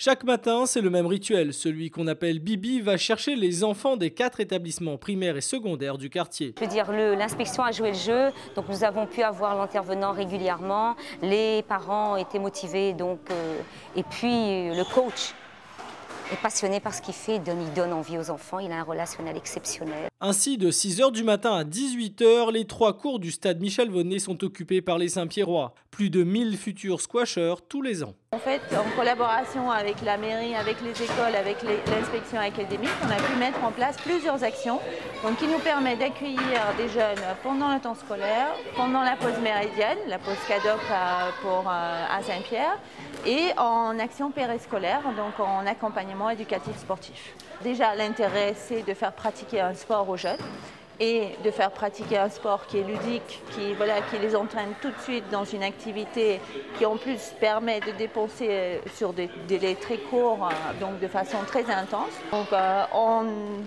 Chaque matin, c'est le même rituel. Celui qu'on appelle Bibi va chercher les enfants des 4 établissements primaires et secondaires du quartier. Je veux dire, l'inspection a joué le jeu, donc nous avons pu avoir l'intervenant régulièrement. Les parents étaient motivés, et puis le coach est passionné par ce qu'il fait, il donne envie aux enfants, il a un relationnel exceptionnel. Ainsi, de 6 h du matin à 18 h, les 3 cours du stade Michel Vonnet sont occupés par les Saint-Pierrois. Plus de 1000 futurs squashers tous les ans. En fait, en collaboration avec la mairie, avec les écoles, avec l'inspection académique, on a pu mettre en place plusieurs actions qui nous permettent d'accueillir des jeunes pendant le temps scolaire, pendant la pause méridienne, la pause CADOC à Saint-Pierre, et en action périscolaire, donc en accompagnement éducatif sportif. Déjà, l'intérêt, c'est de faire pratiquer un sport aux jeunes et de faire pratiquer un sport qui est ludique, qui les entraîne tout de suite dans une activité qui en plus permet de dépenser sur des délais très courts, donc de façon très intense. Donc on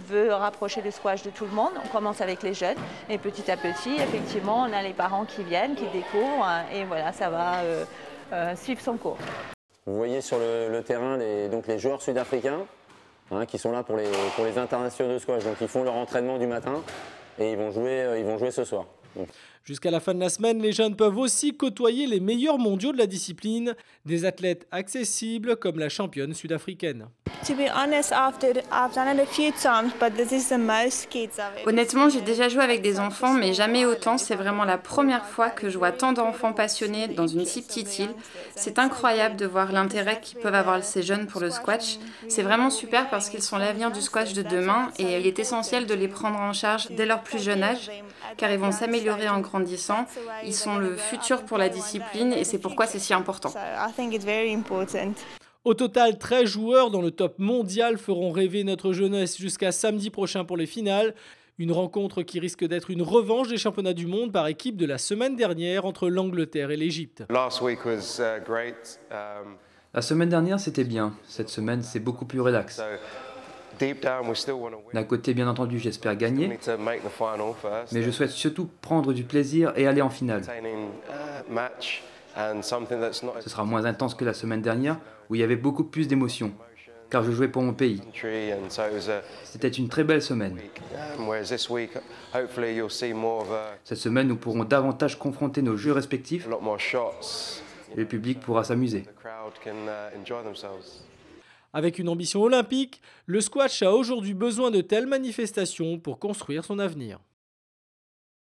veut rapprocher le squash de tout le monde, on commence avec les jeunes et petit à petit, effectivement, on a les parents qui viennent, qui découvrent et voilà, ça va suivre son cours. Vous voyez sur le terrain les joueurs sud-africains qui sont là pour les internationaux de squash, donc ils font leur entraînement du matin et ils vont jouer ce soir. Jusqu'à la fin de la semaine, les jeunes peuvent aussi côtoyer les meilleurs mondiaux de la discipline, des athlètes accessibles comme la championne sud-africaine. Honnêtement, j'ai déjà joué avec des enfants, mais jamais autant. C'est vraiment la première fois que je vois tant d'enfants passionnés dans une si petite île. C'est incroyable de voir l'intérêt qu'ils peuvent avoir ces jeunes pour le squash. C'est vraiment super parce qu'ils sont l'avenir du squash de demain et il est essentiel de les prendre en charge dès leur plus jeune âge, car ils vont s'améliorer en grandissant. Ils sont le futur pour la discipline et c'est pourquoi c'est si important. Au total, 13 joueurs dans le top mondial feront rêver notre jeunesse jusqu'à samedi prochain pour les finales. Une rencontre qui risque d'être une revanche des championnats du monde par équipe de la semaine dernière entre l'Angleterre et l'Égypte. La semaine dernière, c'était bien. Cette semaine, c'est beaucoup plus relax. D'un côté, bien entendu, j'espère gagner, mais je souhaite surtout prendre du plaisir et aller en finale. Ce sera moins intense que la semaine dernière, où il y avait beaucoup plus d'émotions, car je jouais pour mon pays. C'était une très belle semaine. Cette semaine, nous pourrons davantage confronter nos jeux respectifs et le public pourra s'amuser. Avec une ambition olympique, le squash a aujourd'hui besoin de telles manifestations pour construire son avenir.